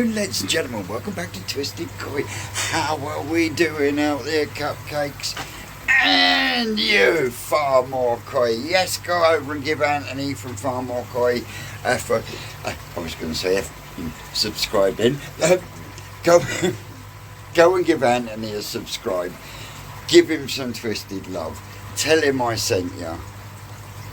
afternoon, ladies and gentlemen. Welcome back to Twisted Koi. How are we doing out there, cupcakes? And you, Far More Koi. Yes, go over and give Anthony from Far More Koi I was going to say subscribe in. Go and give Anthony a subscribe. Give him some twisted love. Tell him I sent you.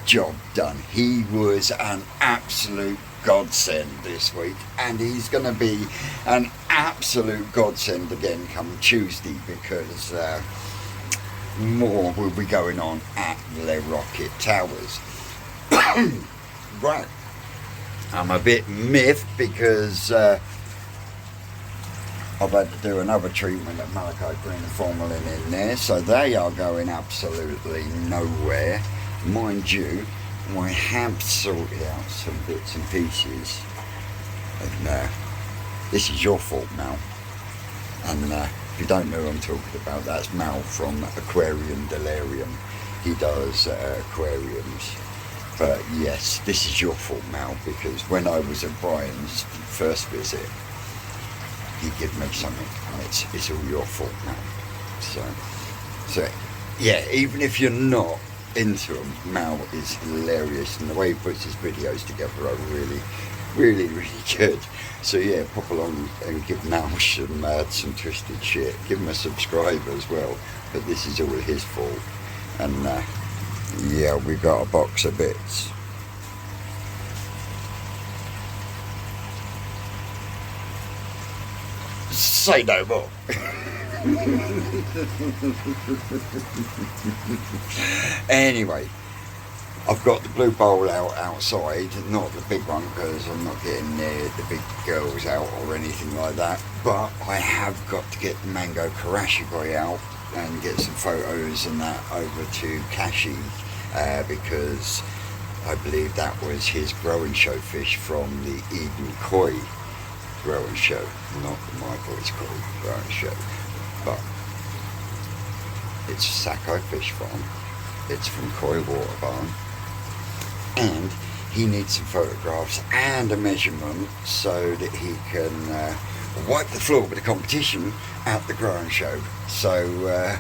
Job done. He was an absolute godsend this week, and he's going to be an absolute godsend again come Tuesday, because more will be going on at the Rocket Towers. Right, I'm a bit miffed because I've had to do another treatment of malachite green and formalin in there, so they are going absolutely nowhere. Mind you, I have sorted out some bits and pieces, and this is your fault, Mal. And if you don't know who I'm talking about, that's Mal from Aquarium Delirium. He does aquariums. But yes, this is your fault, Mal, because when I was at Brian's first visit, he gave me something, and it's all your fault, Mal. So yeah, even if you're not into him, Mal is hilarious, and the way he puts his videos together are really, really, really good. So yeah, pop along and give Mal some twisted shit. Give him a subscribe as well, but this is all his fault. And yeah, we got a box of bits. Say no more. Anyway, I've got the blue bowl outside, not the big one because I'm not getting near the big girls out or anything like that, but I have got to get the mango karashi boy out and get some photos and that over to Kashi, because I believe that was his growing show fish from the Eden Koi growing show, not the My Boys Koi growing show. But it's Sacco Fish Farm, it's from Koi Water Barn, and he needs some photographs and a measurement so that he can wipe the floor with the competition at the growing show. So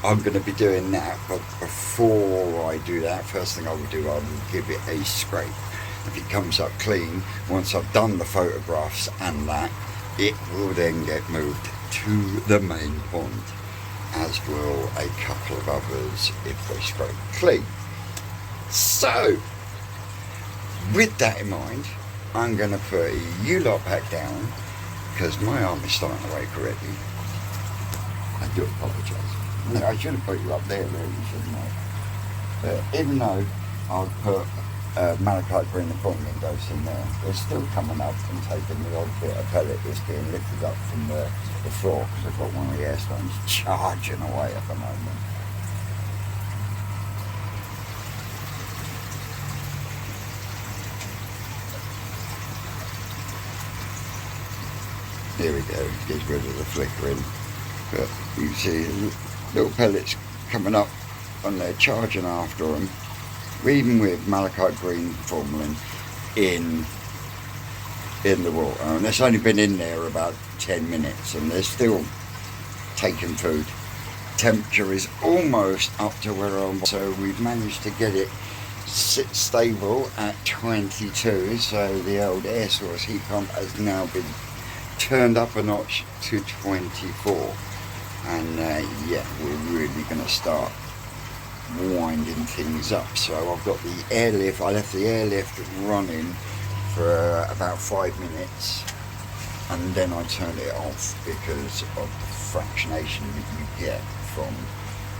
I'm going to be doing that, but before I do that, first thing I will do, I will give it a scrape. If it comes up clean, once I've done the photographs and that, it will then get moved to the main pond, as will a couple of others if they scrape clean. So with that in mind, I'm going to put you lot back down because my arm is starting to ache already. I do apologise. No, I should have put you up there really, shouldn't I? But even though I'll put malachite green and formalin dose in there, they're still coming up and taking the odd bit of pellet that's being lifted up from the floor, because I've got one of the air stones charging away at the moment. There we go, gets rid of the flickering. But you can see little pellets coming up and they're charging after them, even with malachite green formalin in the water. And it's only been in there about 10 minutes and they're still taking food. Temperature is almost up to where I'm, so we've managed to get it sit stable at 22, so the old air source heat pump has now been turned up a notch to 24. And yeah, we're really going to start winding things up. So I've got the airlift, I left the airlift running for about 5 minutes and then I turned it off because of the fractionation that you get from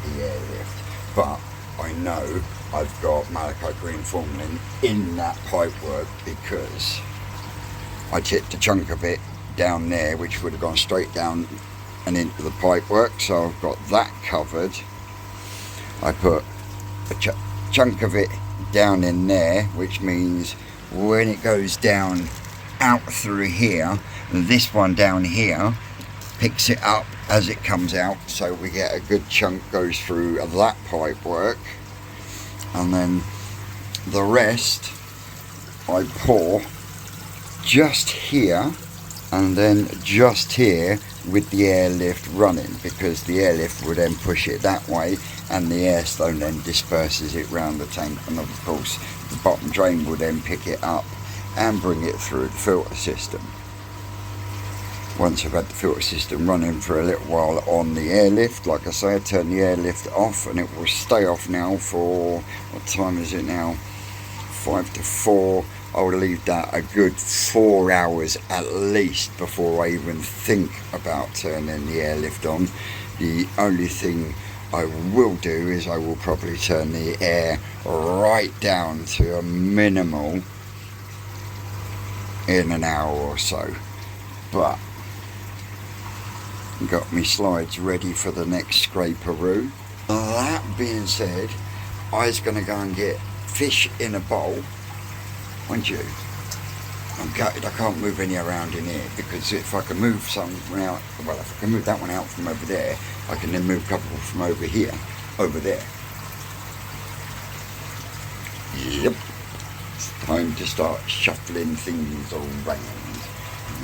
the airlift. But I know I've got malachite green formalin in that pipework because I tipped a chunk of it down there which would have gone straight down and into the pipework, so I've got that covered. I put a chunk of it down in there, which means when it goes down out through here, this one down here picks it up as it comes out, so we get a good chunk goes through that pipework, and then the rest I pour just here and then just here with the airlift running, because the airlift will then push it that way and the airstone then disperses it round the tank, and of course the bottom drain will then pick it up and bring it through the filter system. Once I've had the filter system running for a little while on the airlift, like I say, I turn the airlift off, and it will stay off now for, what time is it now? 5 to 4. I will leave that a good 4 hours at least before I even think about turning the airlift on. The only thing I will do is I will probably turn the air right down to a minimal in an hour or so. But got me slides ready for the next scraperoo. That being said, I was going to go and get fish in a bowl. Mind you, I'm gutted I can't move any around in here, because if I can move some out, well, if I can move that one out from over there, I can then move a couple from over here, over there. Yep, it's time to start shuffling things around.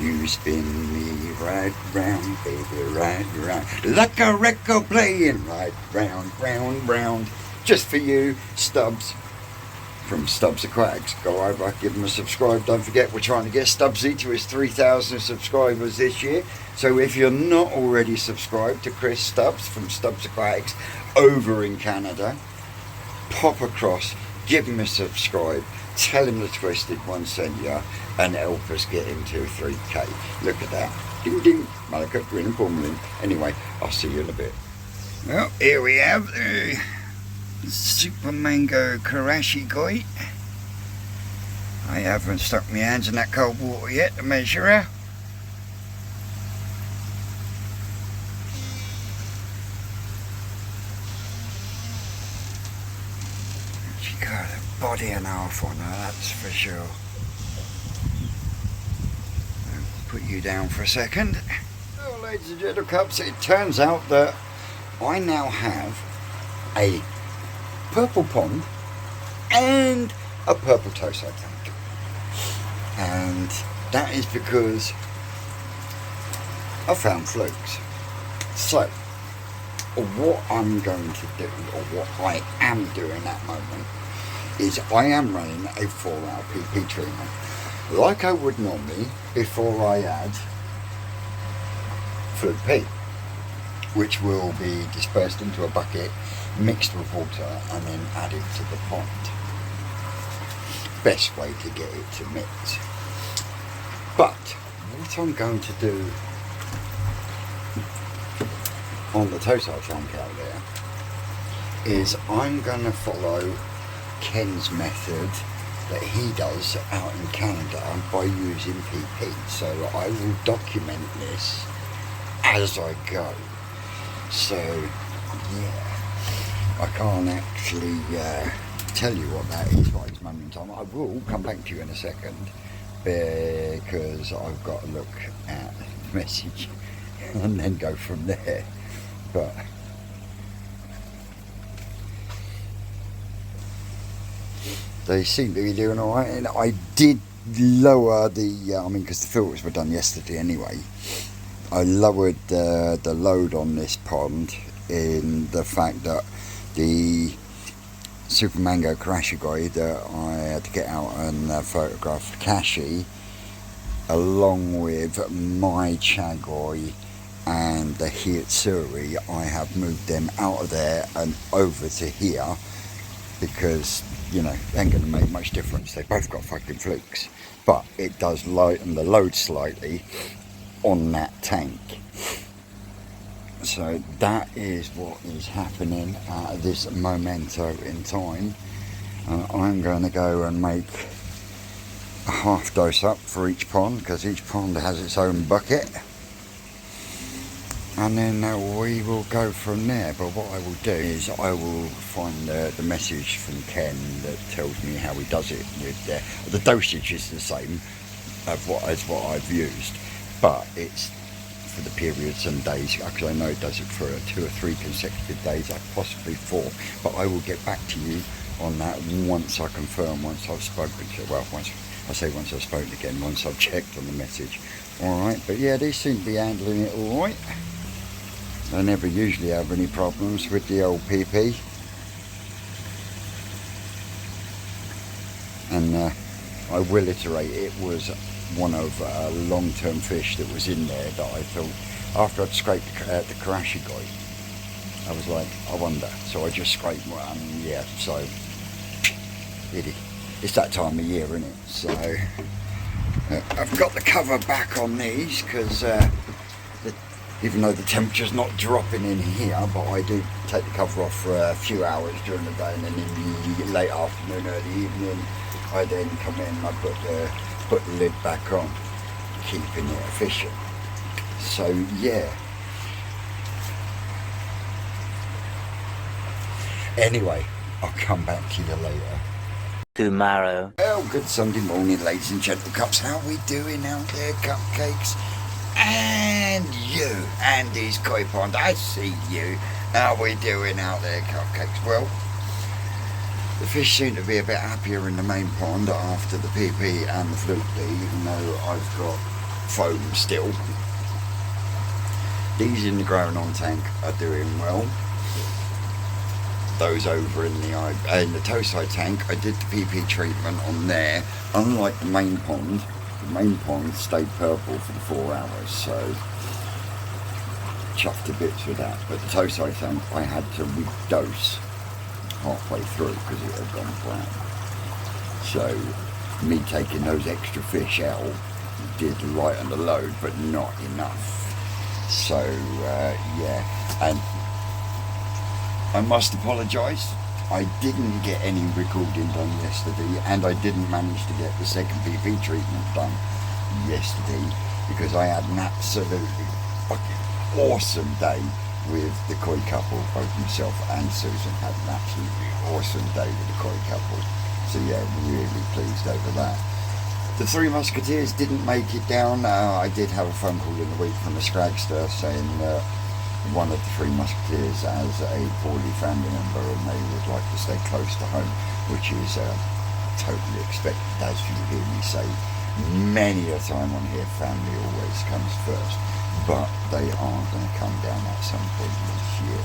You spin me right round, baby, right round, like a record playing, right round, round, round, just for you, Stubbs. From Stubbs Aquatics. Go over, give him a subscribe. Don't forget, we're trying to get Stubbsy to his 3,000 subscribers this year. So if you're not already subscribed to Chris Stubbs from Stubbs Aquatics over in Canada, pop across, give him a subscribe, tell him the Twisted One sent you, and help us get him to 3k. Look at that. Ding ding. Malika, green and formalin. Anyway, I'll see you in a bit. Well, here we have the Super Mango Karashi guy. I haven't stuck my hands in that cold water yet to measure her. She got a body and a half on her, that's for sure. I'll put you down for a second. Well, ladies and gentlemen, cubs, it turns out that I now have a purple pond and a purple toso tank, and that is because I found Flukes. So what I'm going to do, or what I am doing at the moment, is I am running a 4-hour PP treatment like I would normally before I add Fluke P, which will be dispersed into a bucket, mixed with water, and then added to the pond. Best way to get it to mix. But what I'm going to do on the toso tank out there is I'm going to follow Ken's method that he does out in Canada by using PP. So I will document this as I go. So yeah, I can't actually tell you what that is right this moment in time. I will come back to you in a second, because I've got to look at the message and then go from there. But they seem to be doing alright, and I did lower the, I mean, because the filters were done yesterday anyway, I lowered the load on this pond in the fact that the Super Mango Karashi guy that I had to get out and photograph Kashi, along with my Chagoi and the Hitsuri, I have moved them out of there and over to here, because, you know, they ain't going to make much difference. They both got fucking Flukes, but it does lighten the load slightly on that tank. So that is what is happening at this momento in time. I'm going to go and make a half dose up for each pond, because each pond has its own bucket, and then we will go from there. But what I will do is I will find the message from Ken that tells me how he does it with the dosage is the same as what I've used, but it's for the periods and days, because I know it does it for 2 or 3 consecutive days, possibly 4. But I will get back to you on that once I confirm, once I've spoken to, well, once I've spoken again, once I've checked on the message Alright, but yeah, they seem to be handling it alright. I never usually have any problems with the old PP. And I will iterate, it was one of long-term fish that was in there that I thought, after I'd scraped the Karashi guy, I was like, I wonder. So I just scraped one, yeah, so it's that time of year, isn't it? So I've got the cover back on these because even though the temperature's not dropping in here, but I do take the cover off for a few hours during the day, and then in the late afternoon, early evening, I then come in and I put the lid back on, keeping it efficient. So yeah. Anyway, I'll come back to you later. Tomorrow. Well, good Sunday morning, ladies and gentlemen cups. How we doing out there, cupcakes? And you, Andy's Koi Pond, I see you. How we doing out there, cupcakes? Well, the fish seem to be a bit happier in the main pond after the PP and the fluke bee, even though I've got foam still. These in the growing on tank are doing well. Those over in the toe side tank, I did the PP treatment on there. Unlike the main pond stayed purple for the 4 hours, so chuffed to bits with that. But the toe side tank, I had to redose halfway through because it had gone brown. So me taking those extra fish out did lighten the load, but not enough. So yeah, and I must apologise. I didn't get any recording done yesterday, and I didn't manage to get the second PP treatment done yesterday because I had an absolutely fucking awesome day with the koi couple. Both myself and Susan had an absolutely awesome day with the koi couple. So yeah, really pleased over that. The Three Musketeers didn't make it down. I did have a phone call in the week from a Scragster saying one of the Three Musketeers has a poorly family member and they would like to stay close to home, which is totally expected, as you hear me say many a time on here. Family always comes first, but they are going to come down at some point this year.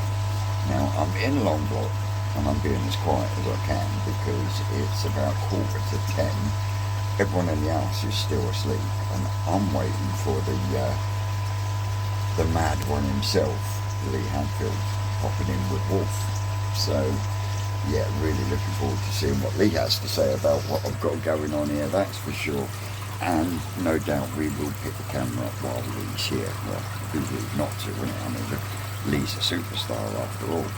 Now I'm in long block and I'm being as quiet as I can because it's about 9:45. Everyone in the house is still asleep and I'm waiting for the mad one himself, Lee Hadfield, popping in with Wolf. So yeah, really looking forward to seeing what Lee has to say about what I've got going on here, that's for sure. And no doubt we will pick the camera up while Lee's here. Well, who would not to, wouldn't it? I mean, Lee's a superstar after all.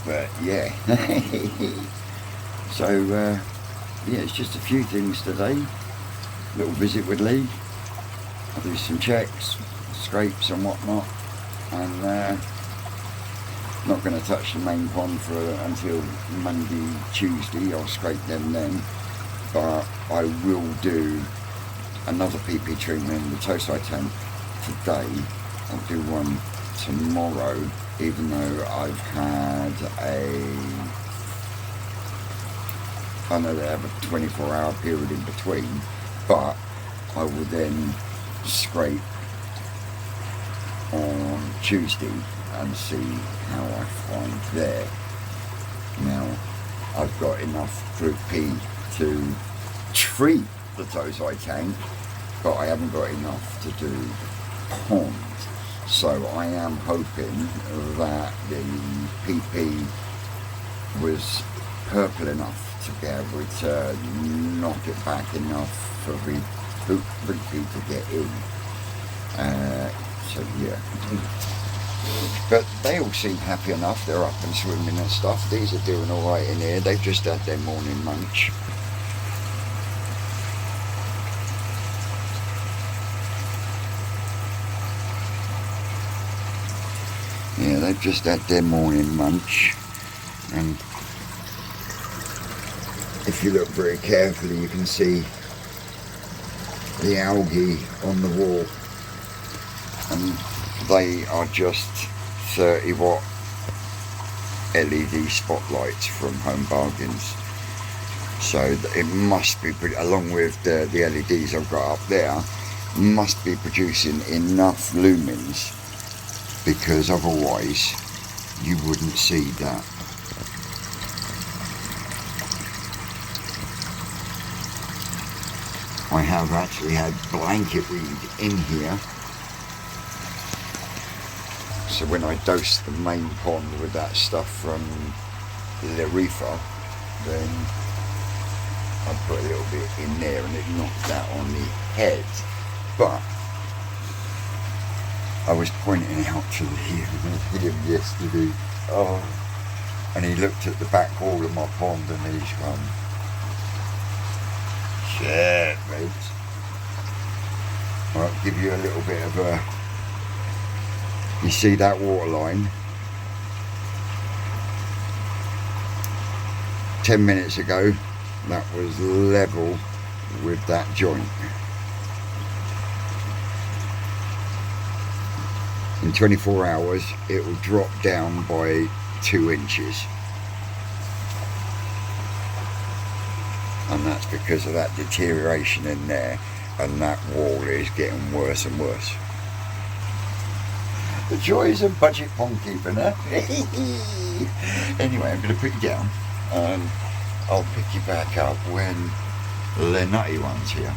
But yeah. So yeah, it's just a few things today. Little visit with Lee. I'll do some checks, scrapes and whatnot, and not going to touch the main pond until Monday, Tuesday. I'll scrape them then, but I will do another PP treatment in the toe side tank today. I'll do one tomorrow, even though I've had I know they have a 24-hour period in between, but I will then scrape on Tuesday and see how I find there. Now I've got enough Fluke P to treat the toe side tank, but I haven't got enough to do pond. So I am hoping that the PP was purple enough to be able to knock it back enough for the Fluke P to get in. So yeah, but they all seem happy enough. They're up and swimming and stuff. These are doing all right in here. They've just had their morning munch. Yeah, they've just had their morning munch, and if you look very carefully you can see the algae on the wall, and they are just 30-watt LED spotlights from Home Bargains. So it must be pretty, along with the LEDs I've got up there, must be producing enough lumens, because otherwise you wouldn't see that. I have actually had blanket weed in here, so when I dose the main pond with that stuff from the reefer, then I put a little bit in there and it knocked that on the head. But I was pointing out to him yesterday, and he looked at the back wall of my pond and he's gone, shit, mate. I'll give you a little bit of a, you see that water line? 10 minutes ago, that was level with that joint. In 24 hours, it will drop down by 2 inches. And that's because of that deterioration in there, and that wall is getting worse and worse. The joys of budget pond keeping, huh? Anyway, I'm going to put you down, and I'll pick you back up when the nutty one's here.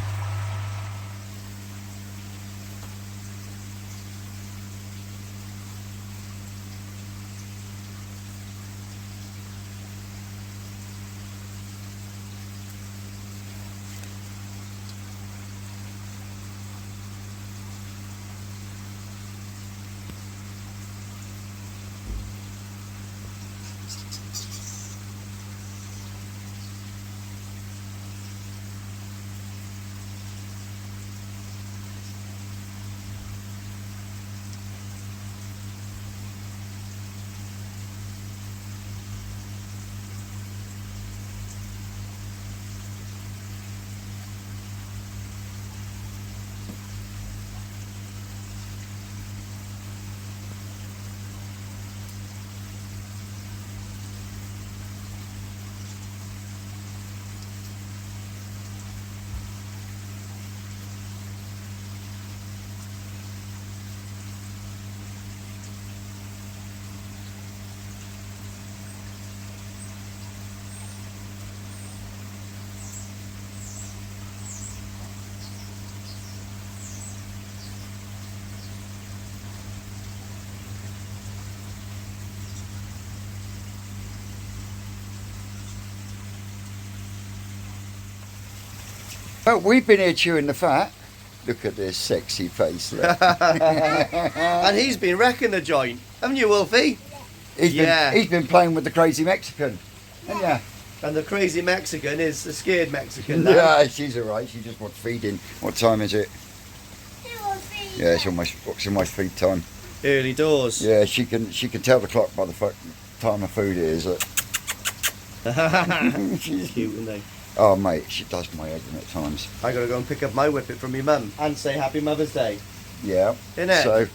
Well, we've been here chewing the fat. Look at this sexy face there. And he's been wrecking the joint, haven't you, Wolfie? He's been playing with the crazy Mexican, haven't you? And the crazy Mexican is the scared Mexican now. Yeah, she's alright. She just wants feeding. What time is it? Yeah, it's almost feed time. Early doors. Yeah, she can tell the clock by the time of food it is. She's cute, isn't they? Oh mate, she does my head in at times. I gotta go and pick up my whippet from your mum and say Happy Mother's Day. Yeah. Innit? So,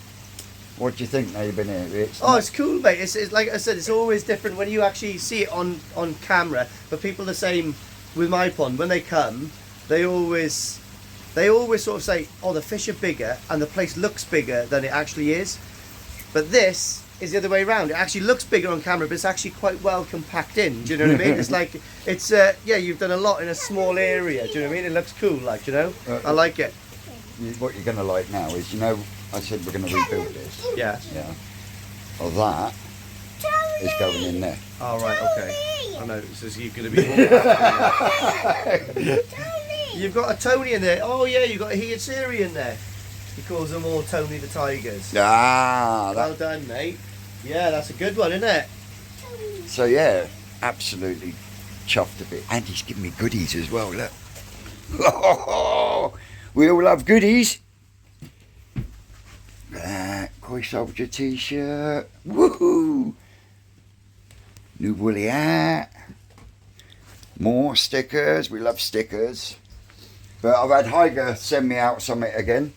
what do you think now you've been here? It's cool, mate. It's like I said, it's always different when you actually see it on camera. But people the same with my pond. When they come, they always sort of say, "Oh, the fish are bigger, and the place looks bigger than it actually is." But this is the other way around. It actually looks bigger on camera, but it's actually quite well compacted in. Do you know what I mean? It's like yeah, you've done a lot in a small area. Do you know what I mean? It looks cool, like, you know. I like it. What you're going to like now is, you know, I said we're going to rebuild this. Yeah. Yeah. Well, that is going in there. Oh, right, okay. I know, so you're going to be... You've got a Tony in there. Oh, yeah, you've got a Hiyatsiri in there. He calls them all Tony the Tigers. Ah, well done, mate. Yeah, that's a good one, isn't it? So, yeah, absolutely chuffed a bit. And he's giving me goodies as well, look. We all love goodies. Koi Soldier t-shirt. Woohoo! New woolly hat. More stickers. We love stickers. But I've had Higer send me out something again.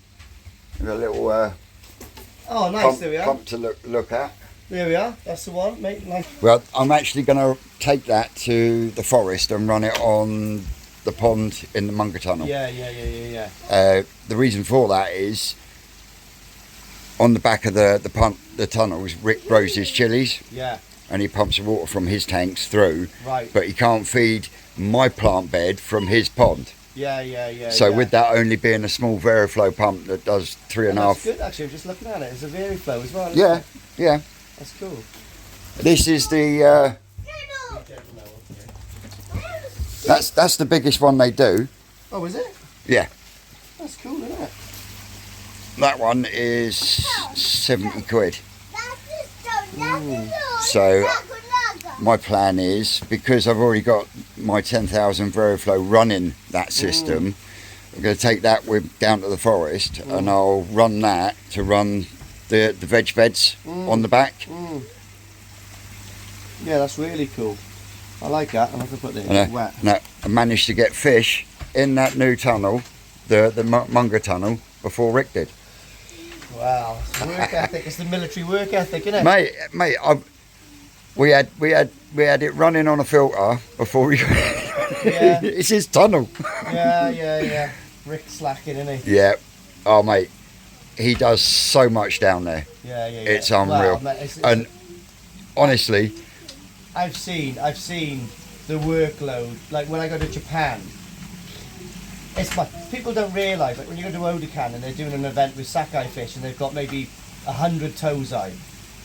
A little oh, nice. There we are. Pump to look at. There we are. That's the one, mate. Nice. Well, I'm actually going to take that to the forest and run it on the pond in the Munger Tunnel. Yeah. The reason for that is on the back of the tunnels, Rick grows his chilies. Yeah. And he pumps the water from his tanks through. Right. But he can't feed my plant bed from his pond. Yeah. So with that only being a small Veriflow pump that does 3.5. That's good actually. I'm just looking at it. It's a Veriflow as well. Yeah, yeah. That's cool. This is the. That's the biggest one they do. Oh, is it? Yeah. That's cool, isn't it? That one is 70 quid. Ooh. So my plan is, because I've already got my 10,000 Veriflow running that system, I'm going to take that down to the forest and I'll run that to run the veg beds on the back. Yeah, that's really cool. I like that. I'm going to put it And wet. I managed to get fish in that new tunnel, the Munger Tunnel, before Rick did. Wow, it's work ethic. It's the military work ethic, isn't it? Mate, we had it running on a filter before we. Yeah. It's his tunnel. Yeah. Rick slacking, isn't he? Yeah. Oh, mate, he does so much down there. Yeah. It's unreal. Well, mate, And honestly, I've seen the workload. Like when I go to Japan, people don't realise, like when you go to Odakan and they're doing an event with Sakai fish and they've got maybe 100 tozai,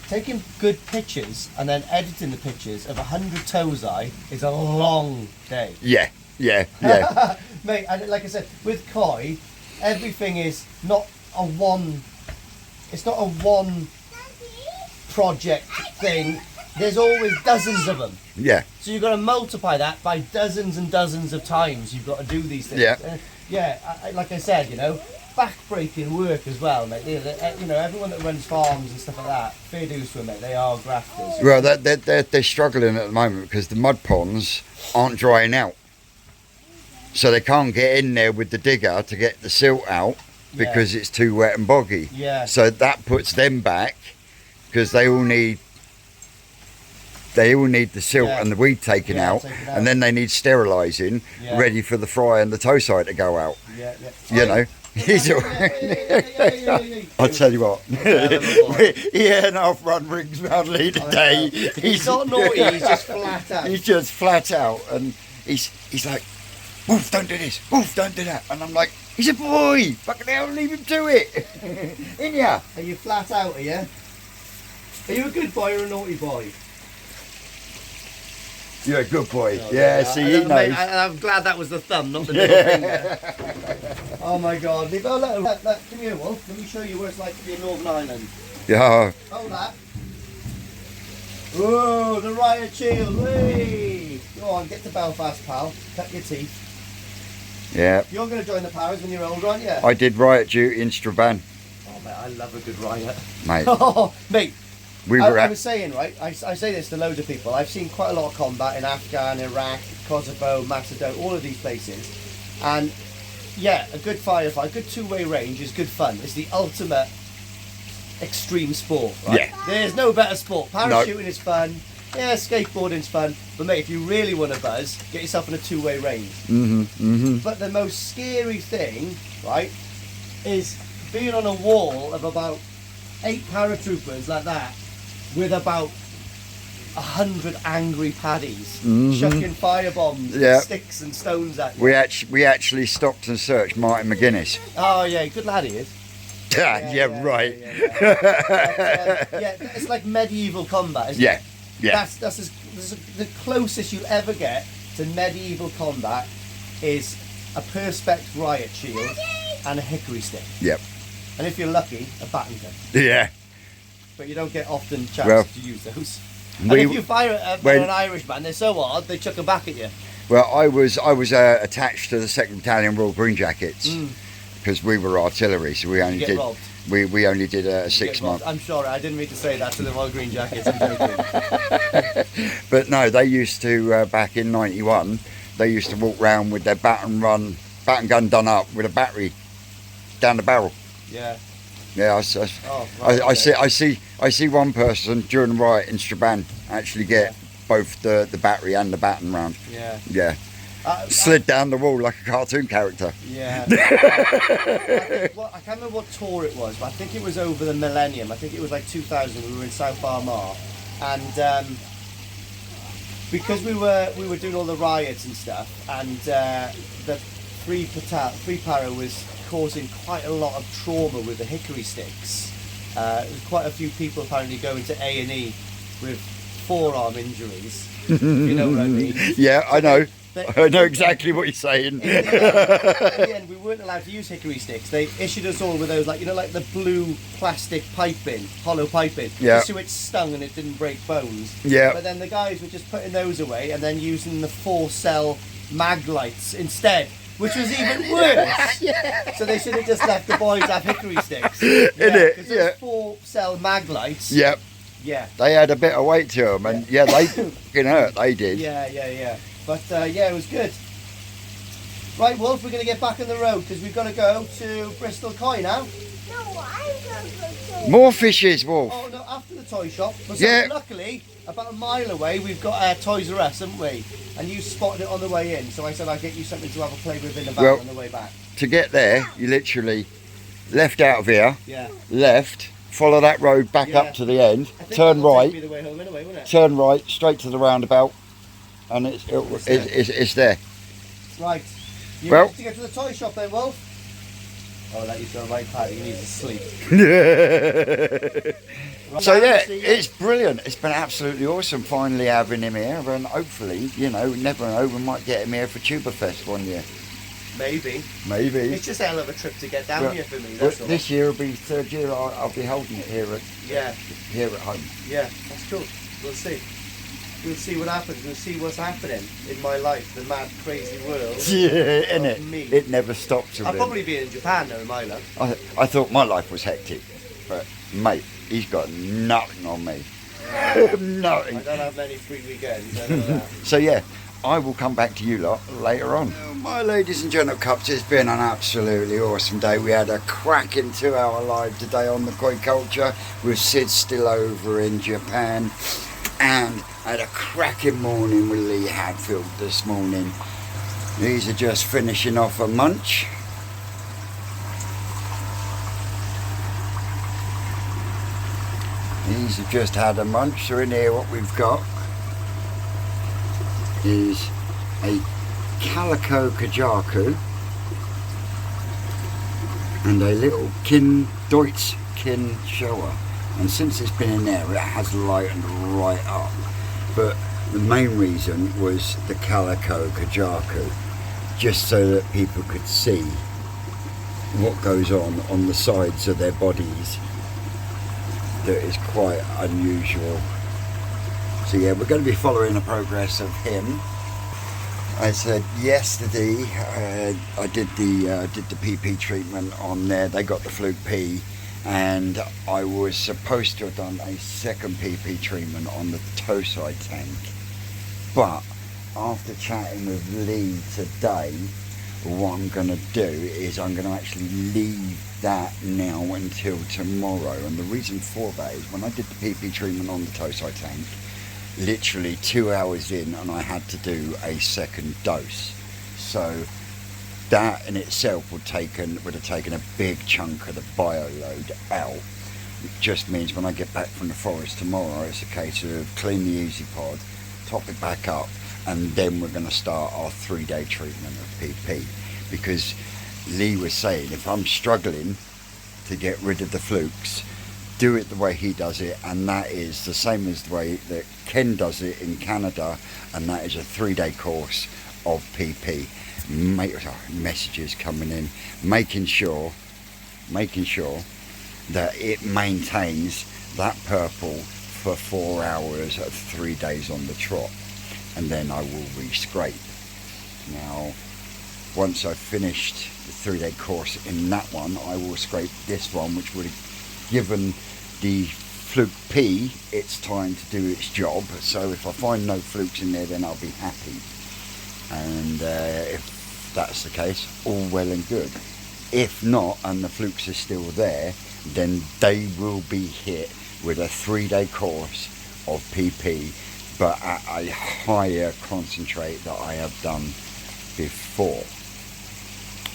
taking good pictures and then editing the pictures of 100 tozai is a long day. yeah. Mate, and like I said, with koi, everything is not a one. It's not a one project thing. There's always dozens of them. Yeah. So you've got to multiply that by dozens and dozens of times. You've got to do these things. Yeah. Like I said, back-breaking work as well, mate. Everyone that runs farms and stuff like that, fair dues to them, mate. They are grafters. Well, they're struggling at the moment because the mud ponds aren't drying out. So they can't get in there with the digger to get the silt out because it's too wet and boggy. Yeah. So that puts them back because they all need the silt and the weed taken out, and then they need sterilising, ready for the fry and the towside to go out. Yeah. You know. I'll tell you what, he had enough run rings round Lee today. He's not naughty, he's just flat out. He's just flat out, and he's like, Wolf, don't do this, Wolf, don't do that. And I'm like, he's a boy, fucking hell, leave him do it. In ya. Are you flat out, are you? Are you a good boy or a naughty boy? You're a good boy. See, he knows. Mate, I'm glad that was the thumb, not the middle finger. Oh my God. Look, come here, Wolf. Let me show you what it's like to be in Northern Ireland. Yeah. Hold that. Whoa, the riot shield. Whee! Go on, get to Belfast, pal. Cut your teeth. Yeah. You're going to join the powers when you're older, aren't you? I did riot duty in Strabane. Oh, mate, I love a good riot. Mate. Oh, mate. I was saying, right, I say this to loads of people. I've seen quite a lot of combat in Afghan, Iraq, Kosovo, Macedonia, all of these places. And yeah, a good firefight, a good two-way range is good fun. It's the ultimate extreme sport, right? Yeah. There's no better sport. Parachuting is fun. Yeah, skateboarding's fun. But mate, if you really want to buzz, get yourself in a two-way range. But the most scary thing, right, is being on a wall of about 8 paratroopers like that, with about 100 angry paddies chucking firebombs, sticks and stones at you. We actually stopped and searched Martin McGuinness. Oh yeah, good lad he is. Yeah, right. It's like medieval combat, isn't it? Yeah. That's the closest you'll ever get to medieval combat is a perspex riot shield and a hickory stick. Yep. And if you're lucky, a batting gun. Yeah. But you don't get often chance to use those. And if you fire at an Irishman, they're so odd they chuck them back at you. Well, I was attached to the 2nd Battalion Royal Green Jackets because we were artillery, so we only did robbed. we only did a 6 month. I'm sorry, I didn't mean to say that to the Royal Green Jackets. I'm joking. But no, they used to back in '91. They used to walk round with their baton gun done up with a battery down the barrel. Yeah. Yeah, I see one person during the riot in Strabane actually get both the battery and the baton round. Yeah. Yeah. Slid down the wall like a cartoon character. Yeah. I can't remember what tour it was, but I think it was over the millennium. I think it was like 2000. We were in South Armagh, and because we were doing all the riots and stuff, and the free para was causing quite a lot of trauma with the hickory sticks. There's quite a few people apparently going to A&E with forearm injuries. If you know what I mean? Yeah, I know. I know exactly what you're saying. In the end, we weren't allowed to use hickory sticks. They issued us all with those, like, you know, like the blue plastic piping, hollow piping, Yeah. just so it stung and it didn't break bones. Yeah. But then the guys were just putting those away and then using the 4-cell mag lights instead, which was even worse. Yeah. So they should have just let the boys have hickory sticks. Innit? Because Yeah. those 4-cell mag lights. Yep. Yeah. They had a bit of weight to them, and yeah, they fucking hurt. They did. Yeah. But yeah, it was good. Right, Wolf, we're going to get back on the road because we've got to go to Bristol Coy now. No, I'm going to go. More fishes, Wolf. Oh no, after the toy shop. But Yeah. so luckily, about a mile away, we've got Toys R Us, haven't we? And you spotted it on the way in, so I said I'd get you something to have a play with in the van Well- on the way back. To get there, you literally left out of here, Yeah. left, follow that road back Yeah. up to the end, I think turn that'll take me right, the way home anyway, won't it? turn right, straight to the roundabout, and it's there. Right. You Well- ready to get to the toy shop then, Wolf? Oh, I'll let you go right past. You need to sleep. Right, So yeah, see you. it's brilliant. It's been absolutely awesome finally having him here, and hopefully, you know, never know, we might get him here for Tuber Fest one year. Maybe. Maybe. It's just a hell of a trip to get down But- here for me, But that's all. this year will be third year. I'll be holding it here Yeah, at home. yeah, that's cool. We'll see. We'll see what happens. We'll see what's happening in my life, the mad, crazy world. Yeah, Of innit? me. It never stops. I'll probably be in Japan now in my life. I thought my life was hectic, but mate, he's got nothing on me. I Nothing. don't have many free weekends. I know that. So yeah, I will come back to you lot later on. My ladies and gentlemen, Cups, it's been an absolutely awesome day. We had a cracking 2-hour live today on the koi culture with Sid still over in Japan, and I had a cracking morning with Lee Hadfield this morning. These are just finishing off a munch. These have just had a munch. So in here what we've got is a calico kajaku and a little Deutsch kin shower, and since it's been in there it has lightened right up, but the main reason was the calico kajaku, just so that people could see what goes on the sides of their bodies. That is quite unusual. So yeah, we're going to be following the progress of him. I said yesterday I did the PP treatment on there. They got the Fluke P, and I was supposed to have done a second PP treatment on the toe side tank. But after chatting with Lee today, what I'm going to do is I'm going to actually leave that now until tomorrow. And the reason for that is when I did the PP treatment on the toe side tank, literally 2 hours in and I had to do a second dose. So that in itself would have taken a big chunk of the bio load out. It just means when I get back from the forest tomorrow, it's a case of clean the Easy Pod, top it back up, and then we're going to start our 3-day treatment of PP. Because Lee was saying, if I'm struggling to get rid of the flukes, do it the way he does it, and that is the same as the way that Ken does it in Canada, and that is a 3-day course of PP. Messages coming in, making sure that it maintains that purple for 4 hours at 3 days on the trot, and then I will re-scrape. Now, once I've finished the 3-day course in that one, I will scrape this one, which would have given the Fluke P its time to do its job. So if I find no flukes in there, then I'll be happy. And if that's the case, all well and good. If not, and the flukes are still there, then they will be hit with a 3-day course of PP, but at a higher concentrate that I have done before.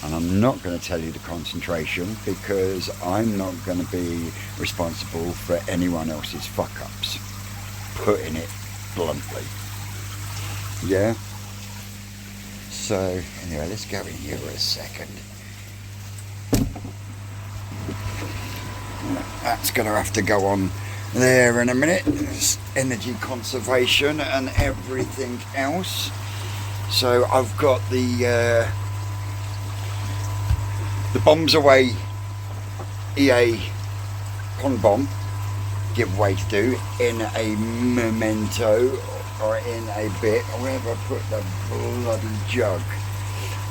And I'm not going to tell you the concentration because I'm not going to be responsible for anyone else's fuck-ups. Putting it bluntly. Yeah? So, anyway, let's go in here a second. That's going to have to go on there in a minute. It's energy conservation and everything else. So I've got the Bombs Away EA pond bomb giveaway to do in a memento, or in a bit. Where have I put the bloody jug?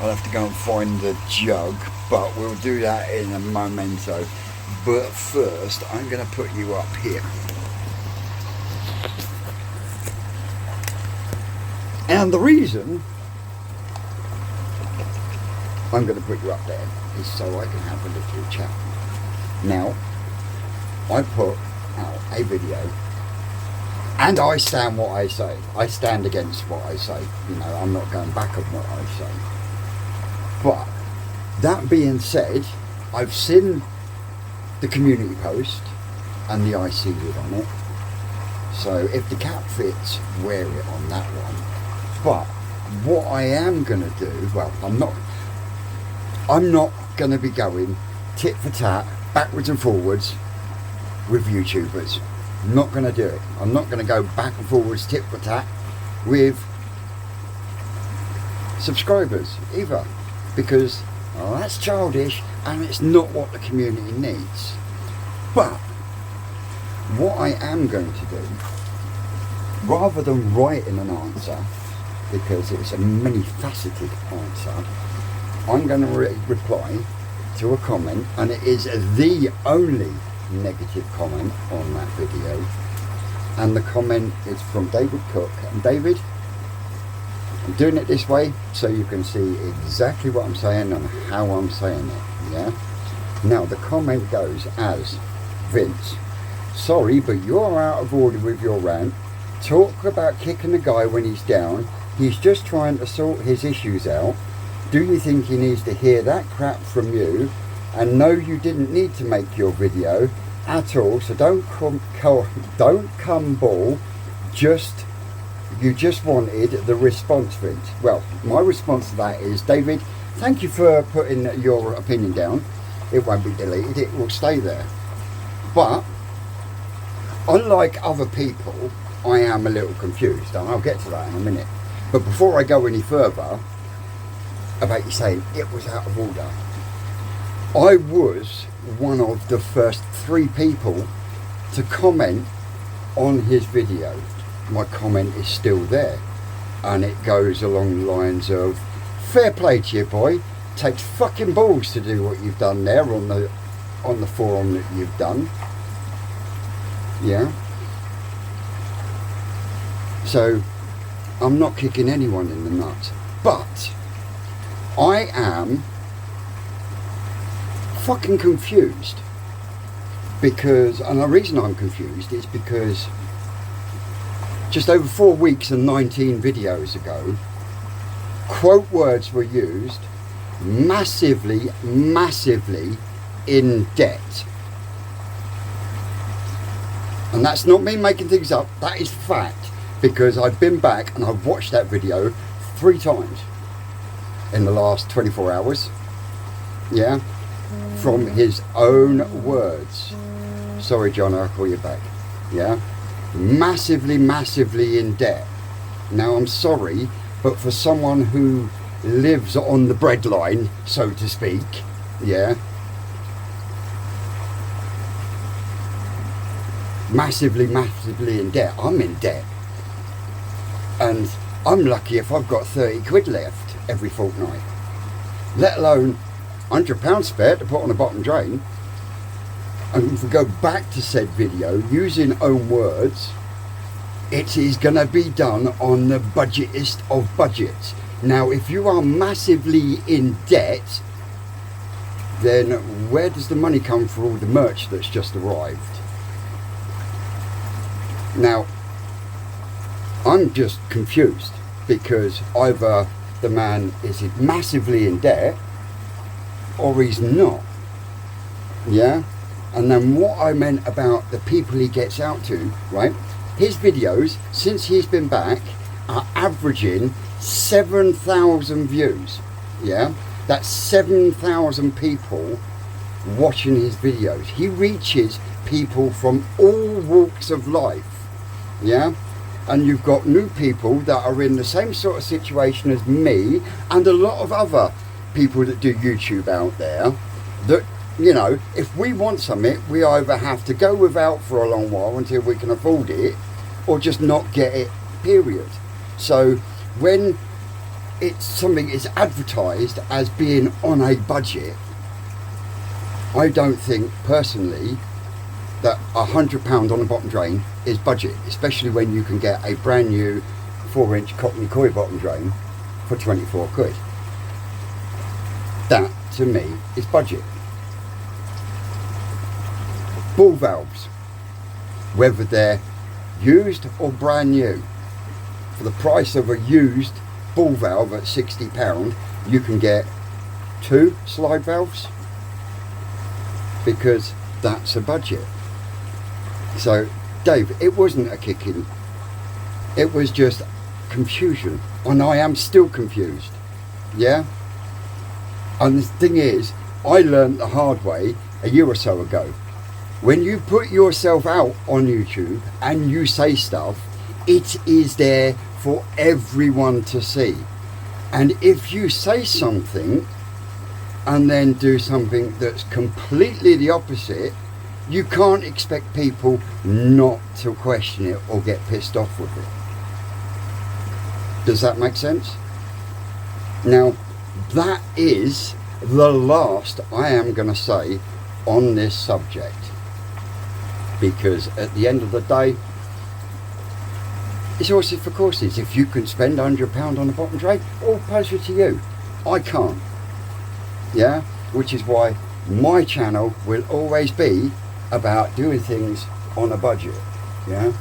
I'll have to go and find the jug, but we'll do that in a memento. But first, I'm going to put you up here. And the reason I'm going to put you up there is so I can have a little chat. Now, I put out a video, and I stand what I say. I stand against what I say. You know, I'm not going back on what I say. But that being said, I've seen the community post and the IC lid on it. So if the cap fits, wear it on that one. But what I am going to do, well, I'm not going to be going tit for tat, backwards and forwards with YouTubers. I'm not going to do it. I'm not going to go back and forwards, tit for tat with subscribers either, because that's childish and it's not what the community needs. But what I am going to do, rather than writing an answer, because it's a many-faceted answer, I'm going to reply to a comment, and it is the only negative comment on that video, and the comment is from David Cook. And David, I'm doing it this way so you can see exactly what I'm saying and how I'm saying it. Yeah. Now the comment goes as, Vince, sorry, but you're out of order with your rant. Talk about kicking the guy when he's down. He's just trying to sort his issues out. Do you think he needs to hear that crap from you? And no, you didn't need to make your video at all. So don't come ball. You just wanted the response, Vince. Well, my response to that is, David, thank you for putting your opinion down. It won't be deleted. It will stay there. But unlike other people, I am a little confused, and I'll get to that in a minute. But before I go any further about you saying it was out of order, I was one of the first 3 people to comment on his video. My comment is still there, and it goes along the lines of, fair play to you, boy. Takes fucking balls to do what you've done there on the forum that you've done. Yeah. So I'm not kicking anyone in the nuts, but I am fucking confused, because, and the reason I'm confused is because just over 4 weeks and 19 videos ago, quote words were used, massively in debt. And that's not me making things up, that is fact, because I've been back and I've watched that video 3 times in the last 24 hours. Yeah, from his own words. Sorry, John, I'll call you back. Yeah, massively in debt. Now, I'm sorry, but for someone who lives on the breadline, so to speak, yeah, massively in debt. I'm in debt, and I'm lucky if I've got 30 quid left every fortnight, let alone £100 spare to put on a bottom drain. And if we go back to said video, using own words, it is going to be done on the budgetest of budgets. Now, if you are massively in debt, then where does the money come for all the merch that's just arrived? Now, I'm just confused, because either the man is massively in debt or he's not. Yeah? And then what I meant about the people he gets out to, right? His videos, since he's been back, are averaging 7,000 views. Yeah? That's 7,000 people watching his videos. He reaches people from all walks of life. Yeah? And you've got new people that are in the same sort of situation as me and a lot of other people that do YouTube out there that, you know, if we want something, we either have to go without for a long while until we can afford it or just not get it, period. So when it's something is advertised as being on a budget, I don't think personally that £100 on a bottom drain is budget, especially when you can get a brand new 4-inch Cockney Koi bottom drain for 24 quid. That to me is budget. Ball valves, whether they're used or brand new, for the price of a used ball valve at £60, you can get 2 slide valves, because that's a budget. So Dave, it wasn't a kicking, it was just confusion, and I am still confused. Yeah. And the thing is, I learned the hard way a year or so ago. When you put yourself out on YouTube and you say stuff, it is there for everyone to see. And if you say something and then do something that's completely the opposite, you can't expect people not to question it or get pissed off with it. Does that make sense? Now, that is the last I am going to say on this subject, because at the end of the day, it's horses for courses. If you can spend £100 on a bottom drain, all pleasure to you. I can't. Yeah, which is why my channel will always be about doing things on a budget. Yeah,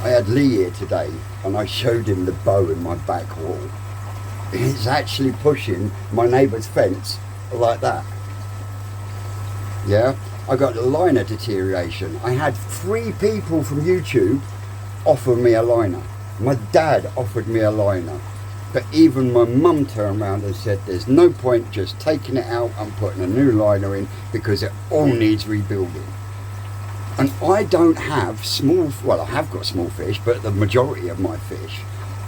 I had Lee here today and I showed him the bow in my back wall. It's actually pushing my neighbour's fence like that. Yeah, I got liner deterioration. I had 3 people from YouTube offer me a liner. My dad offered me a liner, but even my mum turned around and said there's no point just taking it out and putting a new liner in because it all needs rebuilding. And I don't have small, well, I have got small fish, but the majority of my fish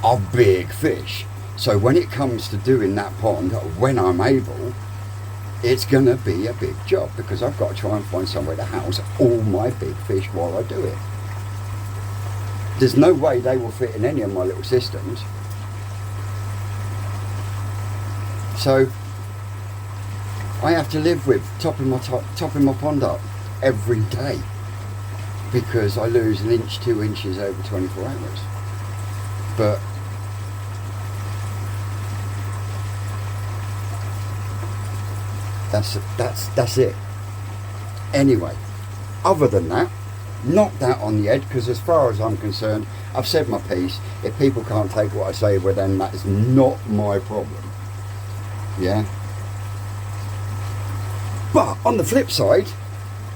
are big fish. So when it comes to doing that pond, when I'm able, it's going to be a big job, because I've got to try and find somewhere to house all my big fish while I do it. There's no way they will fit in any of my little systems. So I have to live with topping my pond up every day, because I lose 1 inch, 2 inches over 24 hours. But that's it. Anyway, other than that, knock that on the head, because as far as I'm concerned, I've said my piece. If people can't take what I say, well then that is not my problem. Yeah. But on the flip side,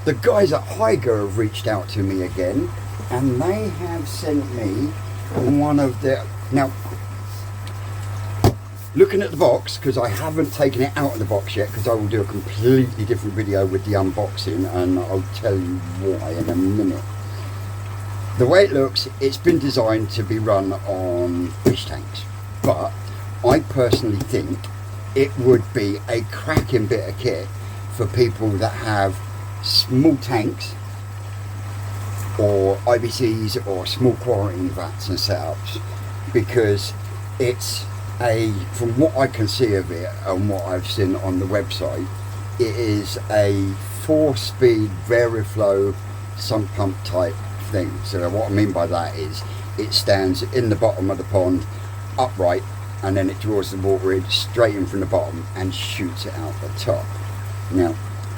the guys at Higer have reached out to me again, and they have sent me one of their, now looking at the box, because I haven't taken it out of the box yet, because I will do a completely different video with the unboxing, and I'll tell you why in a minute. The way it looks, it's been designed to be run on fish tanks, but I personally think it would be a cracking bit of kit for people that have small tanks or IBCs or small quarantine vats and setups, because it's from what I can see of it and what I've seen on the website, it is a 4-speed Veriflow sump pump type thing. So what I mean by that is it stands in the bottom of the pond upright, and then it draws the water in straight in from the bottom and shoots it out the top. Now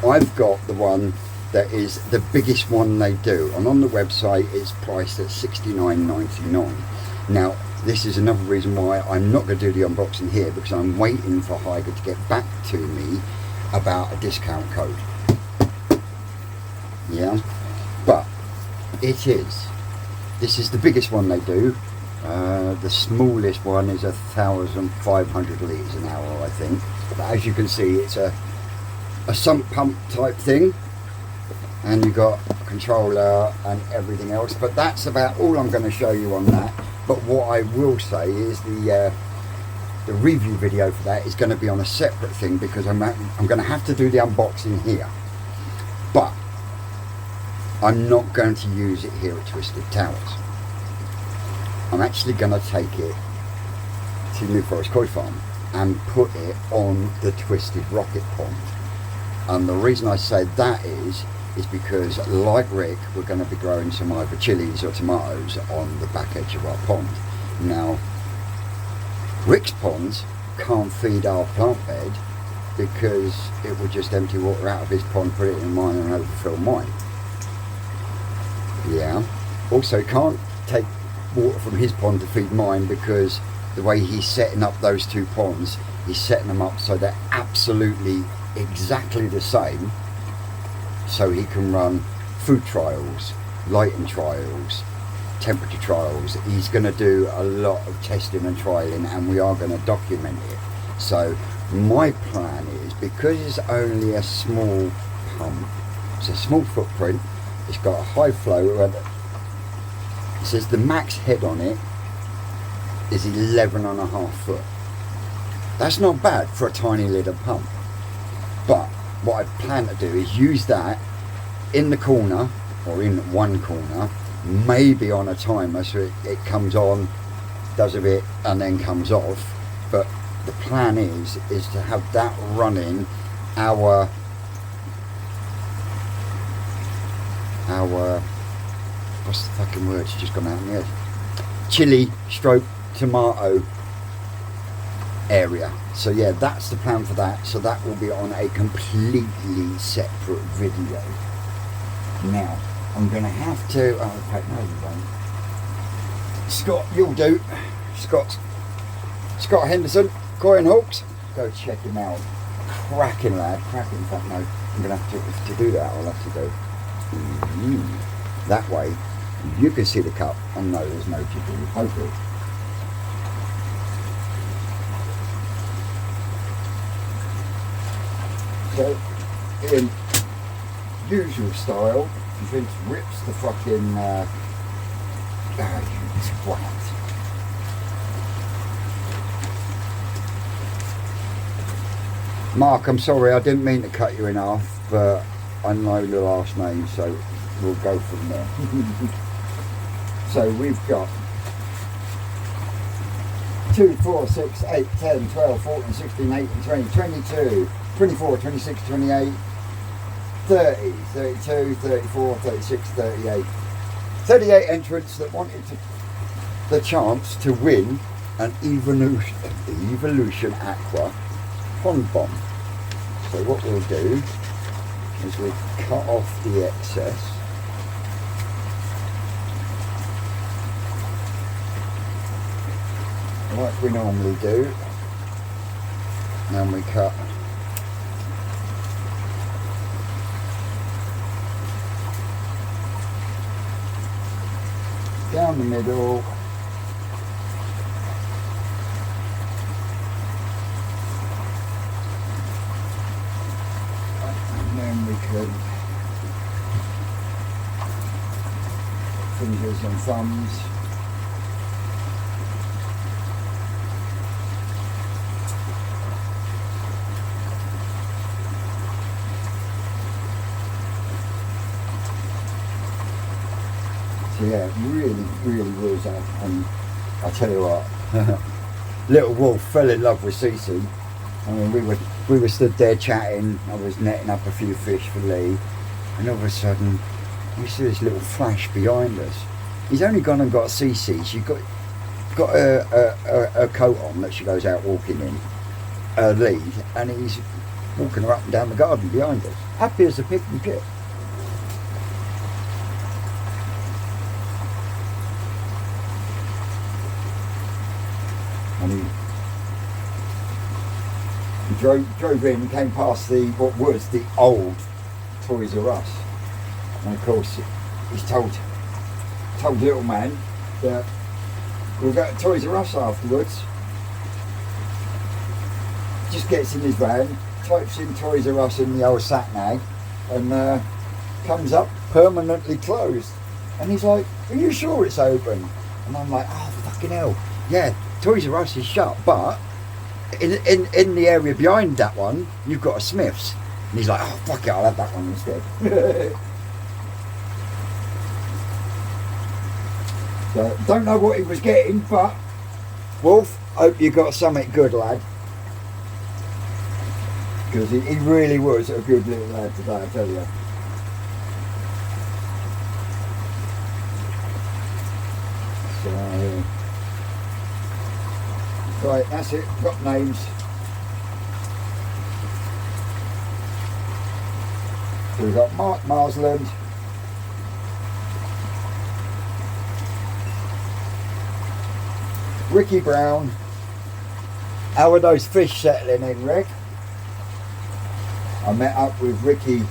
I've got the one that is the biggest one they do, and on the website it's priced at $69.99. Now this is another reason why I'm not going to do the unboxing here, because I'm waiting for Hyger to get back to me about a discount code. Yeah, but this is the biggest one they do. The smallest one is 1,500 litres an hour, I think. But as you can see, it's a sump pump type thing, and you've got a controller and everything else. But that's about all I'm going to show you on that. But what I will say is the review video for that is going to be on a separate thing, because I'm going to have to do the unboxing here. But I'm not going to use it here at Twisted Towers. I'm actually going to take it to New Forest Koi Farm and put it on the Twisted Rocket Pond. And the reason I say that is because, like Rick, we're going to be growing some either chilies or tomatoes on the back edge of our pond. Now, Rick's ponds can't feed our plant bed because it would just empty water out of his pond, put it in mine and overfill mine. Yeah. Also can't take water from his pond to feed mine, because the way he's setting up those two ponds, he's setting them up so they're absolutely exactly the same, so he can run food trials, lighting trials, temperature trials. He's going to do a lot of testing and trialing, and we are going to document it. So my plan is, because it's only a small pump, it's a small footprint, it's got a high flow, it says the max head on it is 11.5 foot. That's not bad for a tiny little pump. But what I plan to do is use that in the corner, or in one corner, maybe on a timer, so it comes on, does a bit, and then comes off. But the plan is to have that running our what's the fucking word? It's just gone out in the head. Chili stroke tomato area. So yeah, that's the plan for that. So that will be on a completely separate video. Now I'm gonna have to okay, no you won't. Scott, you'll do. Scott Henderson, Koi and Hawks, go check him out. Cracking lad, cracking. In fact, no, I'm gonna have to do that. I'll have to go that way. You can see the cup and know there's no jiggly poker. So, in usual style, Vince rips the fucking you twat. Mark, I'm sorry, I didn't mean to cut you in half, but I know your last name, so we'll go from there. So we've got 2, 4, 6, 8, 10, 12, 14, 16, 18, 20, 22, 24, 26, 28, 30, 32, 34, 36, 38. 38 entrants that wanted the chance to win an Evolution Aqua Pond Bomb. So what we'll do is we'll cut off the excess. Like we normally do, and we cut down the middle, and then we can fingers and thumbs. Yeah, it really was out. And I tell you what, little Wolf fell in love with Cece. I mean, we were stood there chatting. I was netting up a few fish for Lee, and all of a sudden we see this little flash behind us. He's only gone and got Cece. She got a coat on that she goes out walking in, a lead, and he's walking her up and down the garden behind us, happy as a pig in pit. And he drove in, came past what was the old Toys R Us, and of course he's told the little man that we'll go to Toys R Us afterwards. Just gets in his van, types in Toys R Us in the old sat nav, and comes up permanently closed. And he's like, "Are you sure it's open?" And I'm like, "Oh fucking hell, yeah, Toys R Us is shut, but in the area behind that one, you've got a Smith's." And he's like, "Oh fuck it, I'll have that one instead." So, don't know what he was getting, but Wolf, hope you got something good, lad. Because he really was a good little lad today, I tell you. So, right, that's it. Got names. So we've got Mark Marsland, Ricky Brown. How are those fish settling in, Rick? I met up with Ricky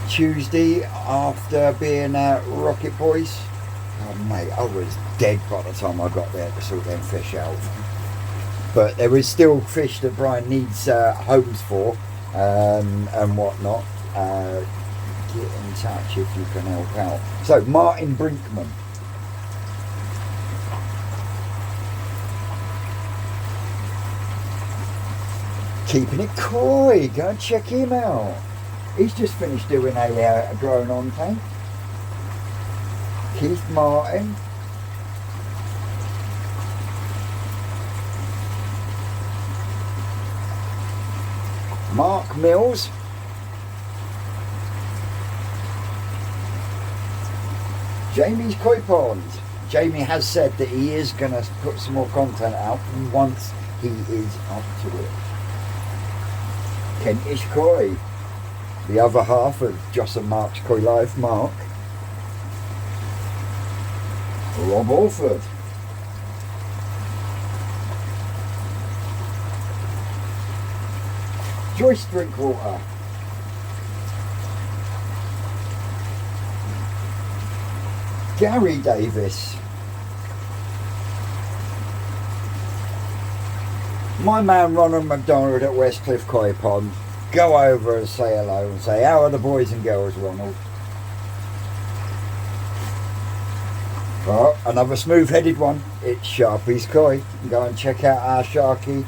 Tuesday after being at Rocket Boys. Oh mate, I was dead by the time I got there to sort them fish out. But there is still fish that Brian needs homes for and whatnot. Get in touch if you can help out. So Martin Brinkman. Keeping it coy, go and check him out. He's just finished doing a growing on tank. Keith Martin. Mark Mills. Jamie's Koi Pond. Jamie has said that he is going to put some more content out once he is up to it. Kentish Koi, the other half of Joss and Mark's Koi Life, Mark. Rob Alford. Joyce Drinkwater. Gary Davis. My man Ronald McDonald at Westcliff Koi Pond. Go over and say hello and say, "How are the boys and girls, Ronald?" Oh, another smooth-headed one. It's Sharpie's Koi. Go and check out our Sharpie.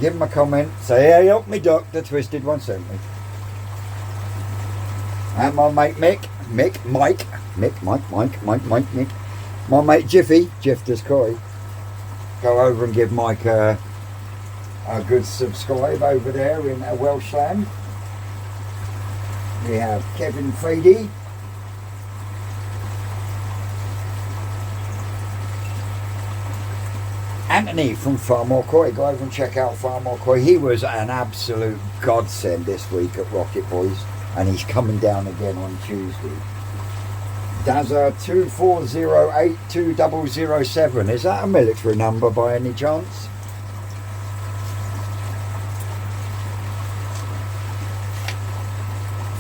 Give him a comment. Say, "Hey, help me, Doc." The twisted one sent me. And my mate Mick. My mate Jiffy. Jiff does Koi. Go over and give Mike a good subscribe over there in Welshland. We have Kevin Fady. Anthony from Far More Koi. Go over and check out Far More Koi. He was an absolute godsend this week at Rocket Boys, and he's coming down again on Tuesday. Dazza 24082007. Is that a military number by any chance?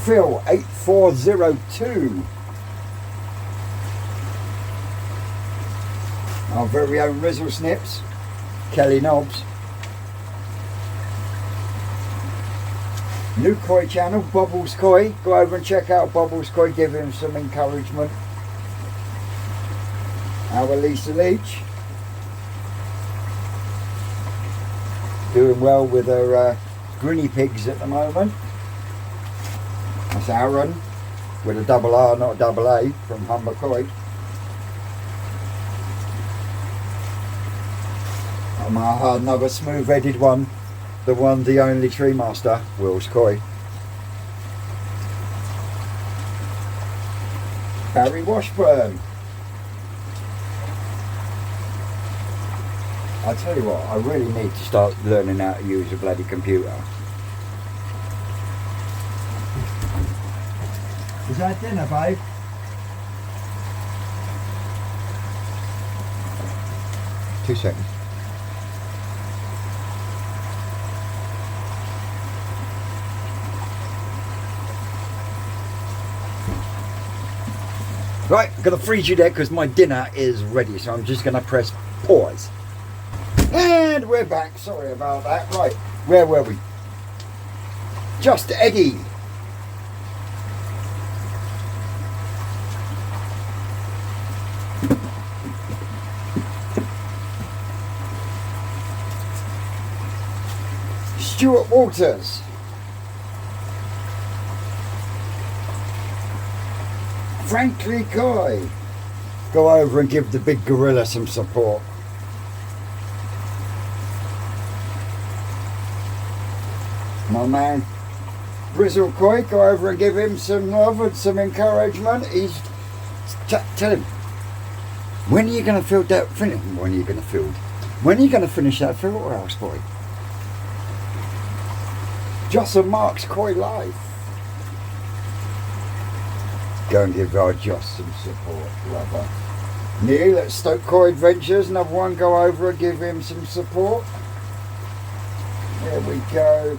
Phil 8402. Our very own Rizzle Snips. Kelly Nobbs. New Koi channel, Bubbles Koi. Go over and check out Bubbles Koi, give him some encouragement. Our Lisa Leach. Doing well with her grinny pigs at the moment. That's Aaron, with a double R, not a double A, from Humber Koi. Another smooth-headed one. The one, the only Tree Master, Will's Koi. Barry Washburn. I tell you what, I really need to start learning how to use a bloody computer. Is that dinner, babe? 2 seconds. Right, I'm going to freeze you there because my dinner is ready. So I'm just going to press pause. And we're back. Sorry about that. Right, where were we? Just Eddie. Stuart Walters. Frankly Guy. Go over and give the big gorilla some support. My man Brizzle Coy, go over and give him some love and some encouragement. He's tell him, when are you going to field that? When are you going to field? When are you going to finish that filter house, boy? Joss and Mark's Coy Life. Go and give our Joss some support, lover. Neil at Stoke Coy Adventures, another one. Go over and give him some support. There we go.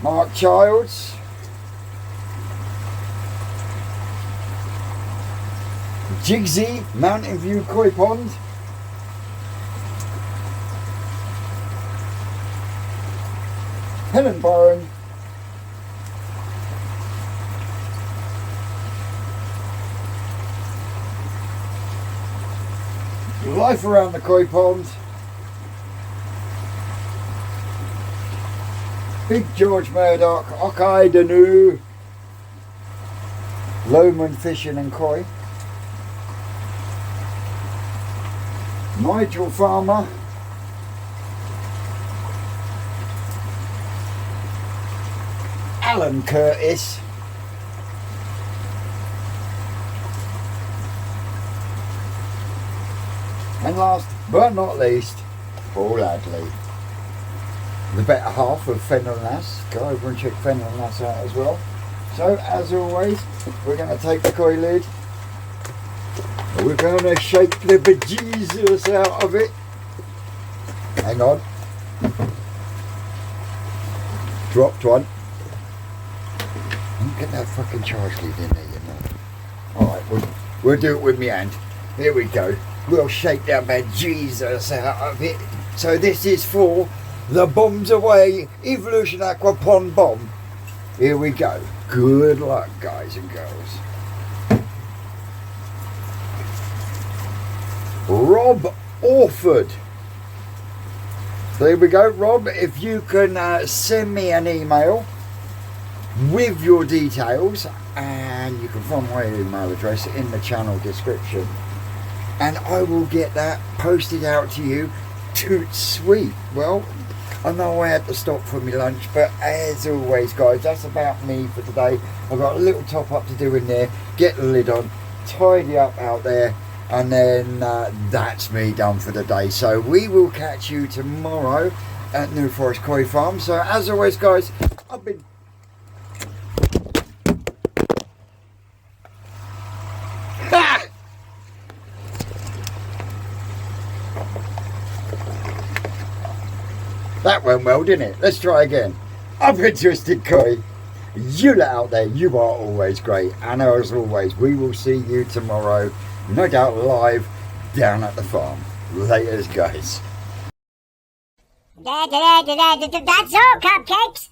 Mark Childs. Jigsy, Mountain View Koi Pond. Helen Byron. Life around the Koi Pond. Big George Murdoch, Okai Danu, Lowman Fishing and Koi, Nigel Farmer, Alan Curtis, and last but not least, Paul Adley. The better half of Fennel Nass. Go over and check Fennel Nass out as well. So, as always, we're going to take the koi lid. We're going to shake the bejesus out of it. Hang on. Dropped one. Don't get that fucking charge lid in there, you know. Alright, we'll do it with my hand. Here we go. We'll shake that bejesus out of it. So this is for the Bombs Away Evolution Aqua Pond Bomb. Here we go. Good luck, guys and girls. Rob Orford. There we go, Rob. If you can send me an email with your details, and you can find my email address in the channel description, and I will get that posted out to you. Toot sweet. Well, I know I had to stop for my lunch, but as always, guys, that's about me for today. I've got a little top up to do in there, get the lid on, tidy up out there, and then that's me done for the day. So we will catch you tomorrow at New Forest Koi Farm. So as always, guys, I've been that went well, didn't it? Let's try again. I've been Twisted Koi. You lot out there, you are always great. And as always, we will see you tomorrow, no doubt live, down at the farm. Laters, guys. That's all, cupcakes.